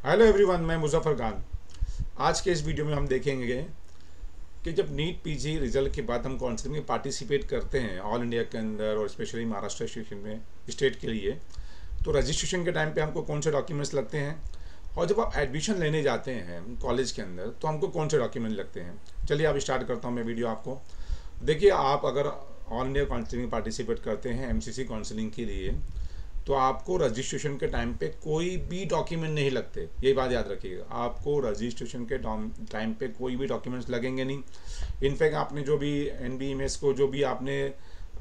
Hello everyone, मैं मुजफ्फर खान। आज के इस वीडियो में हम देखेंगे कि जब नीट पीजी रिजल्ट के बाद हम काउंसलिंग में पार्टिसिपेट करते हैं ऑल इंडिया के अंदर और स्पेशली महाराष्ट्र स्टेशन में स्टेट के लिए, तो रजिस्ट्रेशन के टाइम पे हमको कौन से डॉक्यूमेंट्स लगते हैं, और जब आप एडमिशन लेने जाते हैं कॉलेज के अंदर तो हमको कौन से डॉक्यूमेंट लगते हैं। चलिए अब स्टार्ट करता हूँ मैं वीडियो आपको। देखिए, आप अगर ऑल इंडिया काउंसलिंग में पार्टिसिपेट करते हैं एमसीसी काउंसलिंग के लिए, तो आपको रजिस्ट्रेशन के टाइम पे कोई भी डॉक्यूमेंट नहीं लगते। ये बात याद रखिएगा, आपको रजिस्ट्रेशन के टाइम पे कोई भी डॉक्यूमेंट्स लगेंगे नहीं। इनफैक्ट आपने जो भी NBMS को जो भी आपने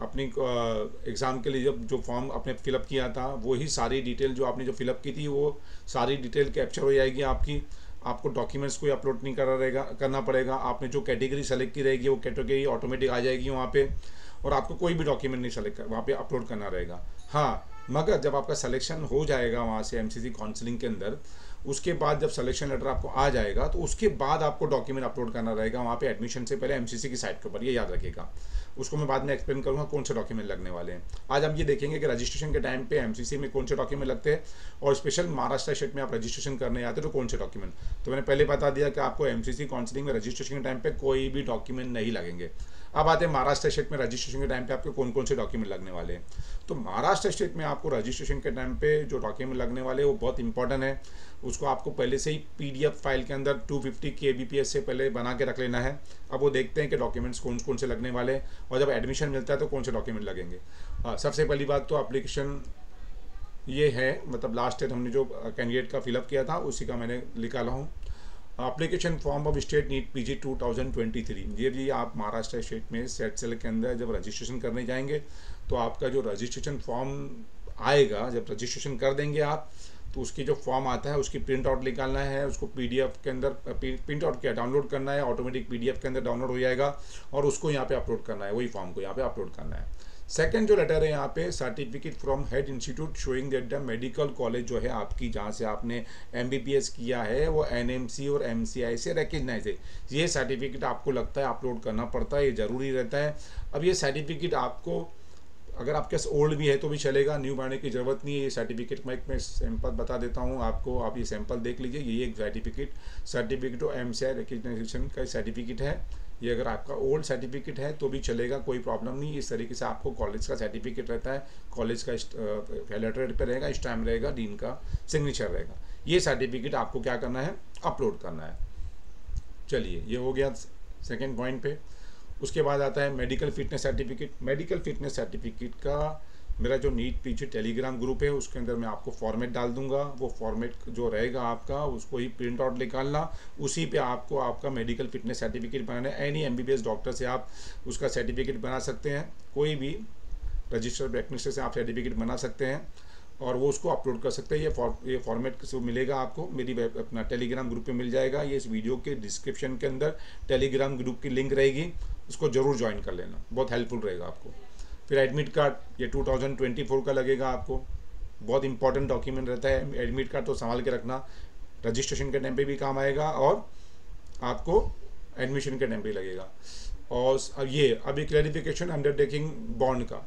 अपनी एग्ज़ाम के लिए जब जो फॉर्म आपने फिलअप किया था, वही सारी डिटेल जो आपने जो फिलअप की थी वो सारी डिटेल कैप्चर हो जाएगी आपकी। आपको डॉक्यूमेंट्स कोई अपलोड नहीं करना पड़ेगा। आपने जो कैटेगरी सेलेक्ट की रहेगी वो कैटेगरी ऑटोमेटिक आ जाएगी वहाँ पे, और आपको कोई भी डॉक्यूमेंट नहीं सेलेक्ट वहाँ पे अपलोड करना रहेगा। हाँ, मगर जब आपका सिलेक्शन हो जाएगा वहाँ से एमसीसी काउंसलिंग के अंदर, उसके बाद जब सिलेक्शन लेटर आपको आ जाएगा तो उसके बाद आपको डॉक्यूमेंट अपलोड करना रहेगा वहाँ पे एडमिशन से पहले एमसीसी की साइट के ऊपर। ये याद रखिएगा, उसको मैं बाद में एक्सप्लेन करूँगा कौन से डॉक्यूमेंट लगने वाले हैं। आज हम ये देखेंगे कि रजिस्ट्रेशन के टाइम पे एमसीसी में कौन से डॉक्यूमेंट लगते हैं, और स्पेशल महाराष्ट्र स्टेट में आप रजिस्ट्रेशन करने आते हैं तो कौन से डॉक्यूमेंट। तो मैंने पहले बता दिया कि आपको एमसीसी काउंसलिंग में रजिस्ट्रेशन के टाइम पे कोई भी डॉक्यूमेंट नहीं लगेंगे। अब आते हैं महाराष्ट्र स्टेट में रजिस्ट्रेशन के टाइम पे आपको कौन कौन से डॉक्यूमेंट लगने वाले हैं। तो महाराष्ट्र स्टेट में आपको रजिस्ट्रेशन के टाइम पे जो डॉक्यूमेंट लगने वाले हैं वो बहुत इंपॉर्टेंट है। उसको आपको पहले से ही PDF फाइल के अंदर 250 kbps से पहले बना के रख लेना है। अब वो देखते हैं कि डॉक्यूमेंट्स कौन कौन से लगने वाले हैं, और जब एडमिशन मिलता है तो कौन से डॉक्यूमेंट लगेंगे। सबसे पहली बात तो एप्लीकेशन ये है, मतलब लास्ट ईयर हमने जो कैंडिडेट का फिलअप किया था उसी का मैंने निकाला हूँ। Application form of state NEET PG 2023। ये भी आप महाराष्ट्र स्टेट में सेट सेल के अंदर जब रजिस्ट्रेशन करने जाएंगे तो आपका जो रजिस्ट्रेशन फॉर्म आएगा, जब रजिस्ट्रेशन कर देंगे आप तो उसकी जो फॉर्म आता है उसकी प्रिंट आउट निकालना है, उसको PDF के अंदर प्रिंट आउट क्या डाउनलोड करना है, ऑटोमेटिक PDF के अंदर डाउनलोड हो जाएगा, और उसको यहाँ पे अपलोड करना है, वही फॉर्म को यहाँ पे अपलोड करना है। सेकंड जो लेटर है यहाँ पे certificate from head institute showing that the medical college जो है आपकी जहाँ से आपने MBBS किया है वो NMC और MCI से रिकग्नाइज है। ये सर्टिफिकेट आपको लगता है अपलोड करना पड़ता है, ये ज़रूरी रहता है। अब ये सर्टिफिकेट आपको अगर आपके पास ओल्ड भी है तो भी चलेगा, न्यू बनाने की ज़रूरत नहीं है। ये सर्टिफिकेट मैं सैंपल बता देता हूँ आपको, आप ये सैंपल देख लीजिए। ये एक सर्टिफिकेट और MCI रिकग्नाइजेशन का सर्टिफिकेट है। ये अगर आपका ओल्ड सर्टिफिकेट है तो भी चलेगा, कोई प्रॉब्लम नहीं। इस तरीके से आपको कॉलेज का सर्टिफिकेट रहता है, कॉलेज का लेटर पे रहेगा, स्टैम्प रहेगा, डीन का सिग्नेचर रहेगा। ये सर्टिफिकेट आपको क्या करना है, अपलोड करना है। चलिए, ये हो गया सेकेंड पॉइंट पे। उसके बाद आता है medical fitness certificate. Medical fitness certificate का मेरा जो नीट पीजी टेलीग्राम ग्रुप है उसके अंदर मैं आपको फॉर्मेट डाल दूंगा। वो फॉर्मेट जो रहेगा आपका उसको ही प्रिंट आउट निकालना, उसी पे आपको आपका मेडिकल फिटनेस सर्टिफिकेट बनाना है। एनी MBBS डॉक्टर से आप उसका सर्टिफिकेट बना सकते हैं, कोई भी रजिस्टर्ड प्रैक्टिशनर से आप सर्टिफिकेट बना सकते हैं और वो उसको अपलोड कर सकते हैं। ये फॉर्मेट जो मिलेगा आपको मेरी अपना टेलीग्राम ग्रुप पे मिल जाएगा। ये इस वीडियो के डिस्क्रिप्शन के अंदर टेलीग्राम ग्रुप की लिंक रहेगी, उसको ज़रूर ज्वाइन कर लेना, बहुत हेल्पफुल रहेगा आपको। फिर एडमिट कार्ड, ये 2024 का लगेगा आपको, बहुत इंपॉर्टेंट डॉक्यूमेंट रहता है एडमिट कार्ड, तो संभाल के रखना। रजिस्ट्रेशन के टाइम पे भी काम आएगा और आपको एडमिशन के टाइम पे लगेगा। और अब ये क्लैरिफिकेशन अंडरटेकिंग बॉन्ड का,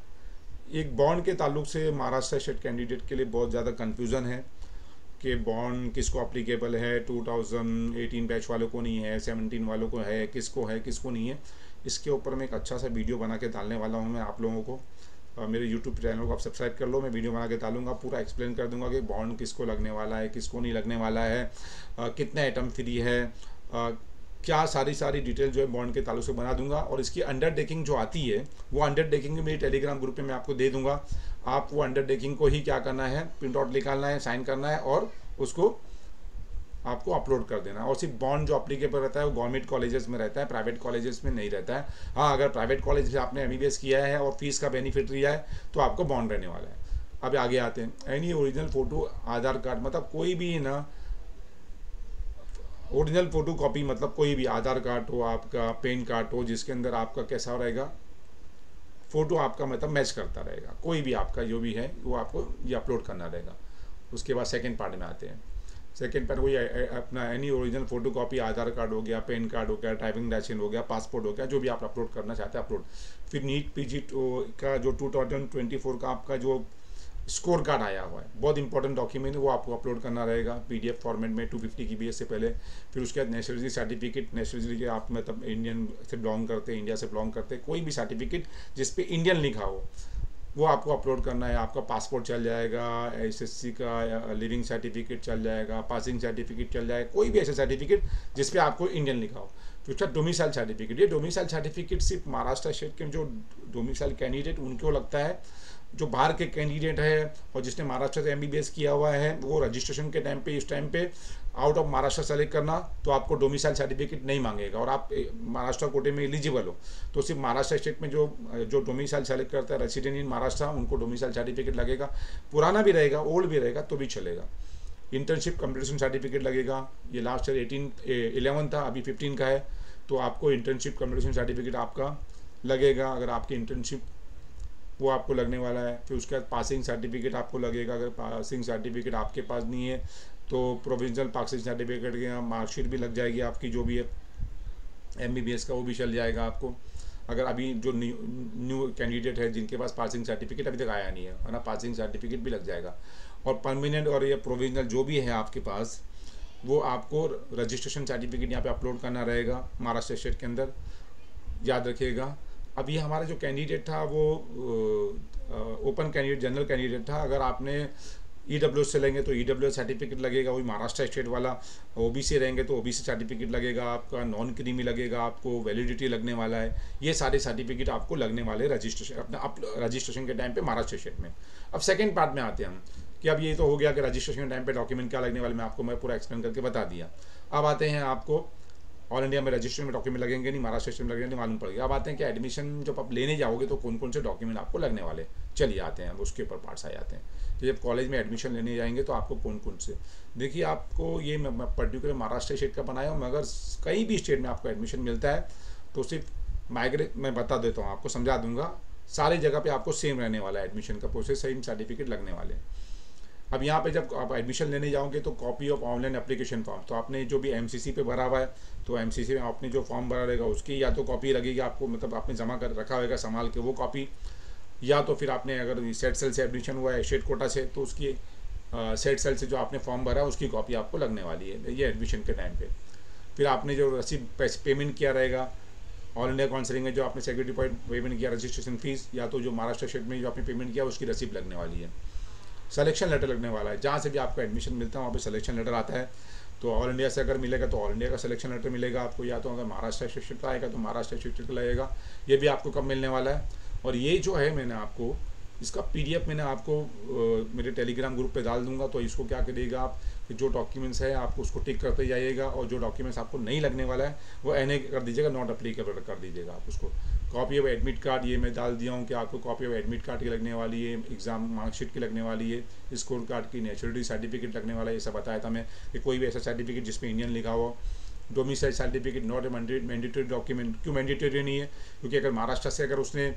एक बॉन्ड के ताल्लुक से महाराष्ट्र स्टेट कैंडिडेट के लिए बहुत ज़्यादा कन्फ्यूज़न है कि बॉन्ड किसको अप्लीकेबल है। 2018 बैच वालों को नहीं है, 17 वालों को है, किसको नहीं है। इसके ऊपर मैं एक अच्छा सा वीडियो बना के डालने वाला हूँ मैं आप लोगों को। मेरे YouTube चैनल को आप सब्सक्राइब कर लो, मैं वीडियो बना के डालूंगा, पूरा एक्सप्लेन कर दूंगा कि बॉन्ड किसको लगने वाला है, किसको नहीं लगने वाला है, कितना आइटम फ्री है, क्या सारी डिटेल जो है बॉन्ड के ताल्लुक से बना दूंगा। और इसकी अंडरटेकिंग जो आती है वो अंडरटेकिंग मेरी टेलीग्राम ग्रुप पे मैं आपको दे दूंगा। आप वो अंडरटेकिंग को ही क्या करना है, प्रिंट आउट निकालना है, साइन करना है और उसको आपको अपलोड कर देना। और सिर्फ बॉन्ड जो अप्लीकेबल रहता है वो गवर्नमेंट कॉलेजेस में रहता है, प्राइवेट कॉलेजेस में नहीं रहता है। हाँ, अगर प्राइवेट कॉलेज से आपने MBBS किया है और फीस का बेनिफिट लिया है तो आपको बॉन्ड रहने वाला है। अब आगे आते हैं, एनी ओरिजिनल फ़ोटो, आधार कार्ड, मतलब कोई भी ना ओरिजिनल फ़ोटो कॉपी, मतलब कोई भी आधार कार्ड हो, आपका पैन कार्ड हो, जिसके अंदर आपका कैसा रहेगा फ़ोटो आपका मतलब मैच करता रहेगा, कोई भी आपका जो भी है वो आपको ये अपलोड करना रहेगा। उसके बाद सेकेंड पार्ट में आते हैं। सेकेंड पार्ट वही अपना एनी ओरिजिनल फ़ोटो कॉपी, आधार कार्ड हो गया, पैन कार्ड हो गया, ड्राइविंग लाइसेंस हो गया, पासपोर्ट हो गया, जो भी आप अपलोड करना चाहते हैं अपलोड। फिर नीट पीजी का जो 2024 का आपका जो स्कोर कार्ड आया हुआ है, बहुत इंपॉर्टेंट डॉक्यूमेंट है, वो आपको अपलोड करना रहेगा PDF फॉर्मेट में 250 KB से पहले। फिर उसके बाद नेशनलिटी सर्टिफिकेट, नेशनलिटी के आप मतलब इंडियन से बिलोंग करते हैं, इंडिया से बिलोंग करते हैं, कोई भी सर्टिफिकेट जिस पे इंडियन लिखा हो वो आपको अपलोड करना है। आपका पासपोर्ट चल जाएगा, SSC का लिविंग सर्टिफिकेट चल जाएगा, पासिंग सर्टिफिकेट चल जाएगा, कोई भी ऐसा सर्टिफिकेट जिस पे आपको इंडियन लिखा हो। फिर उसका डोमिसाइल सर्टिफिकेट, ये डोमिसाइल सर्टिफिकेट सिर्फ महाराष्ट्र स्टेट के जो डोमिसाइल कैंडिडेट उनको लगता है, जो बाहर के कैंडिडेट है और जिसने महाराष्ट्र से MBBS किया हुआ है, वो रजिस्ट्रेशन के टाइम पे, इस टाइम पे आउट ऑफ महाराष्ट्र सेलेक्ट करना तो आपको डोमिसाइल सर्टिफिकेट नहीं मांगेगा, और आप महाराष्ट्र कोटे में एलिजिबल हो तो सिर्फ महाराष्ट्र स्टेट में जो डोमिसाइल सेलेक्ट करता है रेसिडेंट इन महाराष्ट्र, उनको डोमिसाइल सर्टिफिकेट लगेगा। पुराना भी रहेगा, ओल्ड भी रहेगा तो भी चलेगा। इंटर्नशिप कंप्लीशन सर्टिफिकेट लगेगा, ये लास्ट ईयर 11 था, अभी 15 का है, तो आपको इंटर्नशिप कंप्लीशन सर्टिफिकेट आपका लगेगा अगर आपकी इंटर्नशिप वो आपको लगने वाला है। फिर उसके बाद पासिंग सर्टिफिकेट आपको लगेगा, अगर पासिंग सर्टिफिकेट आपके पास नहीं है तो प्रोविजनल पासिंग सर्टिफिकेट की मार्कशीट भी लग जाएगी आपकी, जो भी है MBBS का वो भी चल जाएगा आपको। अगर अभी जो न्यू कैंडिडेट है जिनके पास पासिंग सर्टिफिकेट अभी तक आया नहीं है ना, पासिंग सर्टिफिकेट भी लग जाएगा। और परमानेंट और ये प्रोविजनल जो भी है आपके पास, वो आपको रजिस्ट्रेशन सर्टिफिकेट यहाँ पे अपलोड करना रहेगा महाराष्ट्र स्टेट के अंदर, याद रखिएगा। अब ये हमारा जो कैंडिडेट था वो ओपन कैंडिडेट, जनरल कैंडिडेट था। अगर आपने EWS से लेंगे तो EWS सर्टिफिकेट लगेगा, वही महाराष्ट्र स्टेट वाला। OBC रहेंगे तो OBC सर्टिफिकेट लगेगा आपका, नॉन क्रीमी लगेगा आपको, वैलिडिटी लगने वाला है। ये सारे सर्टिफिकेट आपको लगने वाले रजिस्ट्रेशन, अपना रजिस्ट्रेशन के टाइम पे महाराष्ट्र स्टेट में। अब सेकेंड पार्ट में आते हैं हम कि अब ये तो हो गया कि रजिस्ट्रेशन के टाइम पे डॉक्यूमेंट क्या लगने वाले, मैं पूरा एक्सप्लेन करके बता दिया। अब आते हैं आपको ऑल इंडिया में रजिस्ट्रेशन में डॉक्यूमेंट लगेंगे नहीं, महाराष्ट्र स्टेट में लगेंगे नहीं, मालूम पड़ेगा। अब आते हैं कि एडमिशन जब आप लेने जाओगे तो कौन कौन से डॉक्यूमेंट आपको लगने वाले। चलिए आते हैं, उसके ऊपर पार्ट्स आ जाते हैं कि जब कॉलेज में एडमिशन लेने जाएंगे तो आपको कौन कौन से, देखिए आपको ये मैं पर्टिकुलर महाराष्ट्र स्टेट का बनाया हूँ, मगर कहीं भी स्टेट में आपको एडमिशन मिलता है तो सिर्फ माइग्रेट मैं बता देता हूँ, आपको समझा दूंगा। सारी जगह पे आपको सेम रहने वाला है एडमिशन का प्रोसेस, सेम सर्टिफिकेट लगने वाले। अब यहाँ पे जब आप एडमिशन लेने जाओगे तो copy of online application form, तो आपने जो भी MCC पे भरा हुआ है तो MCC में आपने जो फॉर्म भरा रहेगा उसकी या तो कॉपी लगेगी आपको, मतलब आपने जमा कर रखा होगा संभाल के वो कॉपी, या तो फिर आपने अगर सेट सेल से एडमिशन हुआ है स्टेट कोटा से तो उसकी सेट सेल से जो आपने फॉर्म भरा है उसकी कॉपी आपको लगने वाली है ये एडमिशन के टाइम पे। फिर आपने जो रसीद पेमेंट किया रहेगा ऑल इंडिया काउंसिलिंग में, जो आपने सिक्योरिटी पेमेंट किया रजिस्ट्रेशन फीस, या तो जो महाराष्ट्र स्टेट में जो आपने पेमेंट किया उसकी रसीद लगने वाली है। सिलेक्शन लेटर लगने वाला है, जहाँ से भी आपका एडमिशन मिलता है वहाँ पे सिलेक्शन लेटर आता है। तो ऑल इंडिया से अगर मिलेगा तो ऑल इंडिया का सिलेक्शन लेटर मिलेगा आपको, या तो अगर महाराष्ट्र स्टेट का आएगा तो महाराष्ट्र स्टेट का लगेगा। ये भी आपको कब मिलने वाला है। और ये जो है मैंने आपको इसका PDF मैंने आपको मेरे टेलीग्राम ग्रुप पे डाल दूंगा, तो इसको क्या करिएगा आप कि जो डॉक्यूमेंट्स है आपको उसको टिक करते जाइएगा, और जो डॉक्यूमेंट्स आपको नहीं लगने वाला है वो NA कर दीजिएगा, नॉट अप्लीकेबल कर दीजिएगा आप उसको। कॉपी ऑफ एडमिट कार्ड ये मैं डाल दिया हूँ कि आपको कॉपी ऑफ एडमिट कार्ड की लगने वाली है, एग्जाम मार्कशीट की लगने वाली है, स्कोर कार्ड की, नेचुरलिटी सर्टिफिकेट लगने वाला है। ये सब बताया था मैं कि कोई भी ऐसा सर्टिफिकेट जिसमें इंडियन लिखा हो। Domicile certificate not a mandatory document, क्यों मैंडेटरी नहीं है, क्योंकि अगर महाराष्ट्र से अगर उसने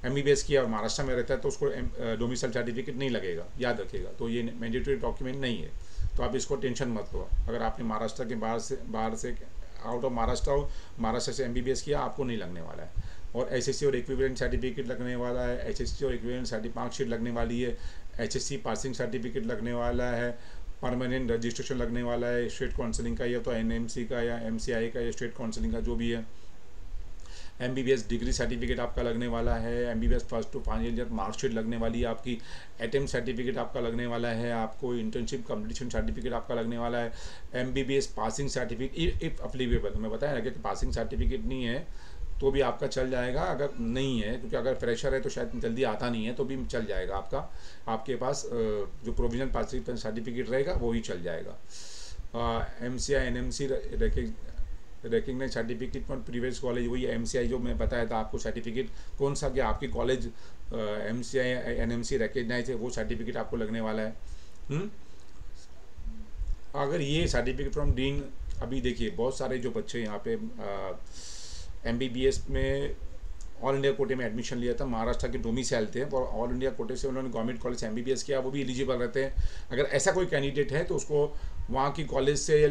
MBBS किया और महाराष्ट्र में रहता है तो उसको डोमिसाइल सर्टिफिकेट नहीं लगेगा, याद रखिएगा। तो ये मैंडेटरी डॉक्यूमेंट नहीं है, तो आप इसको टेंशन मत लो। अगर आपने महाराष्ट्र के बाहर से आउट ऑफ महाराष्ट्र हो, महाराष्ट्र से MBBS किया, आपको नहीं लगने वाला है। और SSC और इक्विवेलेंट सर्टिफिकेट लगने वाला है, HSC और इक्विवेलेंट मार्कशीट लगने वाली है, HSC पासिंग सर्टिफिकेट लगने वाला है, परमानेंट रजिस्ट्रेशन लगने वाला है स्टेट काउंसिलिंग का, या तो NMC का या MCI का या स्टेट काउंसिलिंग का जो भी है। MBBS डिग्री सर्टिफिकेट आपका लगने वाला है, MBBS first to final year marksheet लगने वाली है आपकी, अटेम्प्ट सर्टिफिकेट आपका लगने वाला है, आपको इंटर्नशिप कंप्लीशन सर्टिफिकेट आपका लगने वाला है, MBBS passing certificate if applicable. मैं बताया ना कि पासिंग सर्टिफिकेट नहीं है तो भी आपका चल जाएगा, अगर नहीं है, क्योंकि अगर फ्रेशर है तो शायद जल्दी आता नहीं है तो भी चल जाएगा आपका, आपके पास जो प्रोविजनल पासिंग सर्टिफिकेट रहेगा वो ही चल जाएगा। MCI NMC recognise certificate for previous college, वही MCI जो मैं बताया था आपको सर्टिफिकेट कौन सा कि आपकी कॉलेज MCI NMC रिकग्नाइज है वो सर्टिफिकेट आपको लगने वाला है। अगर ये सर्टिफिकेट फ्रॉम डीन, अभी देखिए बहुत सारे जो बच्चे यहाँ पे MBBS में ऑल इंडिया कोटे में एडमिशन लिया था, महाराष्ट्र के डोमिसाइल थे और ऑल इंडिया कोटे से उन्होंने गवर्नमेंट कॉलेज से MBBS किया, वो भी एलिजिबल रहते हैं। अगर ऐसा कोई कैंडिडेट है तो उसको वहाँ की कॉलेज से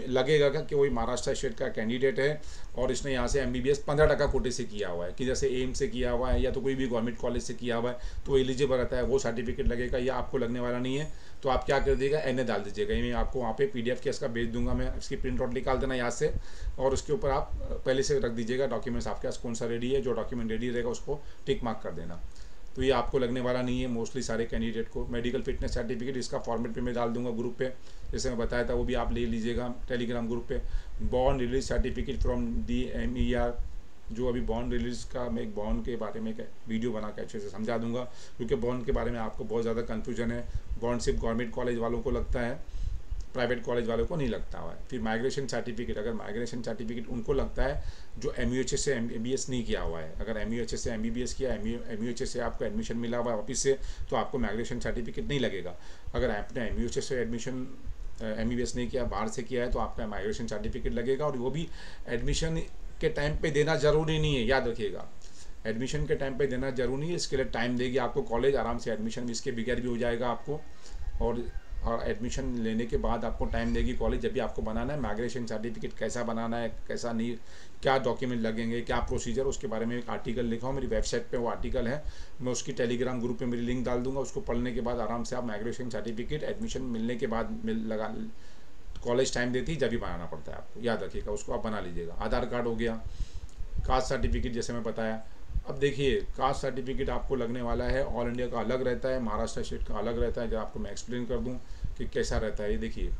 लगेगा कि वही महाराष्ट्र स्टेट का कैंडिडेट है और इसने यहाँ से MBBS 15% कोटे से किया हुआ है, कि जैसे एम से किया हुआ है या तो कोई भी गवर्नमेंट कॉलेज से किया हुआ है तो वो एलिजिबल रहता है, वो सर्टिफिकेट लगेगा। या आपको लगने वाला नहीं है तो आप क्या कर दीजिएगा, NA डाल दीजिएगा। मैं आपको वहाँ पे PDF के इसका भेज दूंगा, मैं इसकी प्रिंट आउट निकाल देना याद से, और उसके ऊपर आप पहले से रख दीजिएगा डॉक्यूमेंट्स आपके पास कौन सा रेडी है। जो डॉक्यूमेंट रेडी रहेगा उसको टिक मार्क कर देना। तो ये आपको लगने वाला नहीं है मोस्टली सारे कैंडिडेट को। मेडिकल फिटनेस सर्टिफिकेट इसका फॉर्मेट पे मैं डाल दूंगा ग्रुप पे, जैसे मैं बताया था, वो भी आप ले लीजिएगा टेलीग्राम ग्रुप पे। Bond release certificate from DMER, जो अभी बॉन्ड रिलीज का मैं एक बॉन्ड के बारे में एक वीडियो बना के अच्छे से समझा दूंगा, क्योंकि बॉन्ड के बारे में आपको बहुत ज़्यादा कन्फ्यूजन है। बॉन्ड सिर्फ गवर्नमेंट कॉलेज वालों को लगता है, प्राइवेट कॉलेज वालों को नहीं लगता हुआ है। फिर माइग्रेशन सर्टिफिकेट, अगर माइग्रेशन सर्टिफिकेट उनको लगता है जो MUHS से MBBS नहीं किया हुआ है। अगर MUHS से MBBS किया, MUHS से आपको एडमिशन मिला हुआ है ऑफिस से, तो आपको माइग्रेशन सर्टिफिकेट नहीं लगेगा। अगर आपने MUHS से एडमिशन MBBS नहीं किया, बाहर से किया है, तो आपका माइग्रेशन सर्टिफिकेट लगेगा। और वो भी एडमिशन के टाइम पे देना ज़रूरी नहीं है, याद रखिएगा। एडमिशन के टाइम पे देना जरूरी नहीं है, इसके लिए टाइम देगी आपको कॉलेज, आराम से एडमिशन इसके बगैर भी हो जाएगा आपको। और एडमिशन लेने के बाद आपको टाइम देगी कॉलेज, जब भी आपको बनाना है माइग्रेशन सर्टिफिकेट, कैसा बनाना है कैसा नहीं, क्या डॉक्यूमेंट लगेंगे, क्या प्रोसीजर, उसके बारे में एक आर्टिकल लिखा हूँ मेरी वेबसाइट पे। वो आर्टिकल है, मैं उसकी टेलीग्राम ग्रुप पे मेरी लिंक डाल दूंगा। उसको पढ़ने के बाद आराम से आप माइग्रेशन सर्टिफिकेट एडमिशन मिलने के बाद लगा, कॉलेज टाइम देती है जब भी बनाना पड़ता है आपको, याद रखिएगा। उसको आप बना लीजिएगा। आधार कार्ड हो गया, कास्ट सर्टिफिकेट जैसे मैं बताया। अब देखिए, कास्ट सर्टिफिकेट आपको लगने वाला है, ऑल इंडिया का अलग रहता है, महाराष्ट्र स्टेट का अलग रहता है। जब आपको मैं एक्सप्लेन कर दूं कि कैसा रहता है। ये देखिए,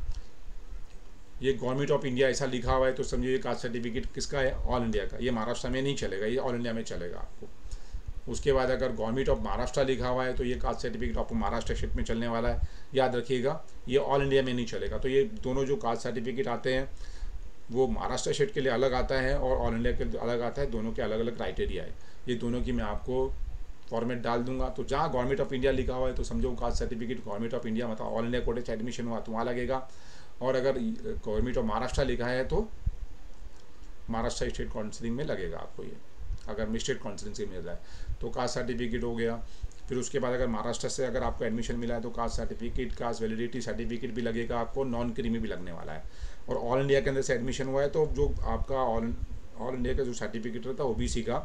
ये गवर्नमेंट ऑफ इंडिया ऐसा लिखा हुआ है तो समझिए ये कास्ट सर्टिफिकेट किसका है, ऑल इंडिया का। ये महाराष्ट्र में नहीं चलेगा, ये ऑल इंडिया में चलेगा आपको। उसके बाद अगर गवर्नमेंट ऑफ महाराष्ट्र लिखा हुआ है तो ये कास्ट सर्टिफिकेट आपको महाराष्ट्र स्टेट में चलने वाला है, याद रखिएगा। ये ऑल इंडिया में नहीं चलेगा। तो ये दोनों जो कास्ट सर्टिफिकेट आते हैं वो महाराष्ट्र स्टेट के लिए अलग आता है और ऑल इंडिया के लिए अलग आता है। दोनों के अलग अलग क्राइटेरिया है। ये दोनों की मैं आपको फॉर्मेट डाल दूंगा। तो जहाँ गवर्नमेंट ऑफ इंडिया लिखा हुआ है तो समझो caste certificate government of India, मतलब ऑल इंडिया कोटे से एडमिशन हुआ तो वहाँ लगेगा। और अगर गवर्नमेंट ऑफ महाराष्ट्र लिखा है तो महाराष्ट्र स्टेट काउंसिलिंग में लगेगा आपको ये, अगर स्टेट काउंसिलिंग से मिल रहा है तो कास्ट सर्टिफिकेट हो गया। फिर उसके बाद अगर महाराष्ट्र से अगर आपको एडमिशन मिला है तो caste certificate, cast validity certificate भी लगेगा आपको, नॉन क्रीमी भी लगने वाला है। और ऑल इंडिया के अंदर से एडमिशन हुआ है तो जो आपका ऑल इंडिया का जो सर्टिफिकेट रहता है OBC का,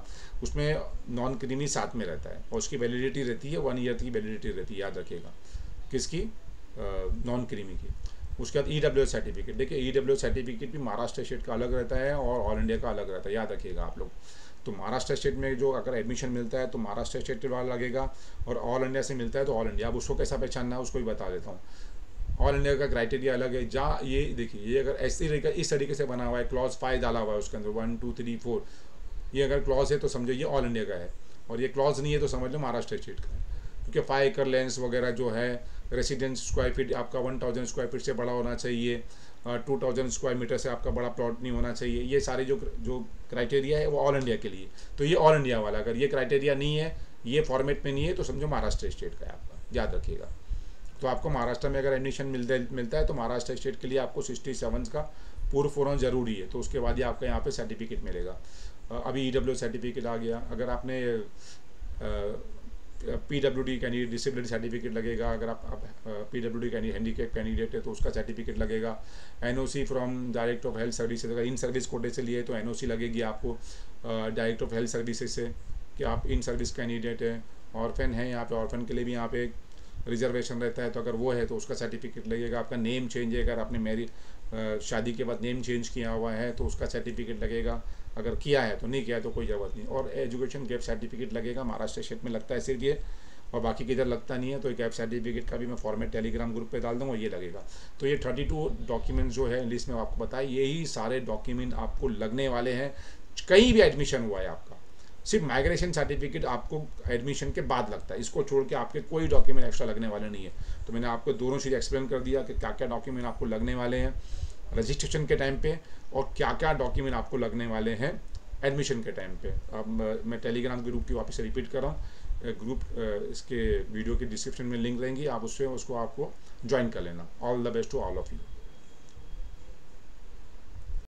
उसमें नॉन क्रीमी साथ में रहता है और उसकी वैलिडिटी रहती है 1 ईयर की वैलिडिटी रहती है, याद रखिएगा। किसकी? नॉन क्रीमी की। उसके बाद EWS सर्टिफिकेट, देखिए EWS सर्टिफिकेट भी महाराष्ट्र स्टेट का अलग रहता है और ऑल इंडिया का अलग रहता है, याद रखिएगा आप लोग। तो महाराष्ट्र स्टेट में जो अगर एडमिशन मिलता है तो महाराष्ट्र स्टेट वाला लगेगा और ऑल इंडिया से मिलता है तो ऑल इंडिया। अब उसको कैसा पहचानना है उसको भी बता देता हूँ। ऑल इंडिया का क्राइटेरिया अलग है। जहाँ ये देखिए, ये अगर इस तरीके से बना हुआ है, क्लॉज 5 डाला हुआ है उसके अंदर 1 2 3 4, ये अगर क्लॉज है तो समझो ये ऑल इंडिया का है, और ये क्लॉज नहीं है तो समझ लो महाराष्ट्र स्टेट का है। क्योंकि 5 एकड़ लेंस वगैरह जो है, रेसिडेंस स्क्वायर फीट आपका 1000 स्क्वायर फीट से बड़ा होना चाहिए, 2000 स्क्वायर मीटर से आपका बड़ा प्लॉट नहीं होना चाहिए। ये सारे जो क्राइटेरिया है वो ऑल इंडिया के लिए। तो ये ऑल इंडिया वाला, अगर ये क्राइटेरिया नहीं है, ये फॉर्मेट में नहीं है, तो समझो महाराष्ट्र स्टेट का है आपका, याद रखिएगा। तो आपको महाराष्ट्र में अगर एडमिशन मिलता है तो महाराष्ट्र स्टेट के लिए आपको 67 का पूर्व होना जरूरी है। तो उसके बाद ही आपका यहाँ पे सर्टिफिकेट मिलेगा। अभी EWS सर्टिफिकेट आ गया। अगर आपने PWD कैंडिडेट, डिसेबिलिटी सर्टिफिकेट लगेगा। अगर आप PWD कैंडिडेट, हैंडीकैप कैंडिडेट है तो उसका सर्टिफिकेट लगेगा। NOC from director of health services, अगर इन सर्विस कोटे से लिए तो NOC लगेगी आपको डायरेक्टर ऑफ हेल्थ सर्विसेज से कि आप इन सर्विस कैंडिडेट है। ऑर्फन है, यहाँ पे ऑर्फन के लिए भी यहाँ पे रिजर्वेशन रहता है, तो अगर वो है तो उसका सर्टिफिकेट लगेगा। आपका नेम चेंज है, अगर आपने शादी के बाद नेम चेंज किया हुआ है तो उसका सर्टिफिकेट लगेगा। अगर किया है तो, नहीं किया है तो कोई ज़रूरत नहीं। और एजुकेशन गैप सर्टिफिकेट लगेगा, महाराष्ट्र स्टेट में लगता है सिर्फ ये, और बाकी किधर लगता नहीं है। तो गैप सर्टिफिकेट का भी मैं फॉर्मेट टेलीग्राम ग्रुप पे डाल दूँगा, ये लगेगा। तो ये 32 डॉक्यूमेंट जो है लिस्ट में आपको बताया, यही सारे डॉक्यूमेंट आपको लगने वाले हैं कहीं भी एडमिशन हुआ है आपका। सिर्फ माइग्रेशन सर्टिफिकेट आपको एडमिशन के बाद लगता है, इसको छोड़ के आपके कोई डॉक्यूमेंट एक्स्ट्रा लगने वाले नहीं है। तो मैंने आपको दोनों चीज़ एक्सप्लेन कर दिया कि क्या क्या डॉक्यूमेंट आपको लगने वाले हैं रजिस्ट्रेशन के टाइम पे और क्या क्या डॉक्यूमेंट आपको लगने वाले हैं एडमिशन के टाइम पे। अब मैं टेलीग्राम ग्रुप की वापस रिपीट कर रहा हूँ। ग्रुप इसके वीडियो के डिस्क्रिप्शन में लिंक रहेंगी, आप उससे उसको आपको ज्वाइन कर लेना। All the best to all of you.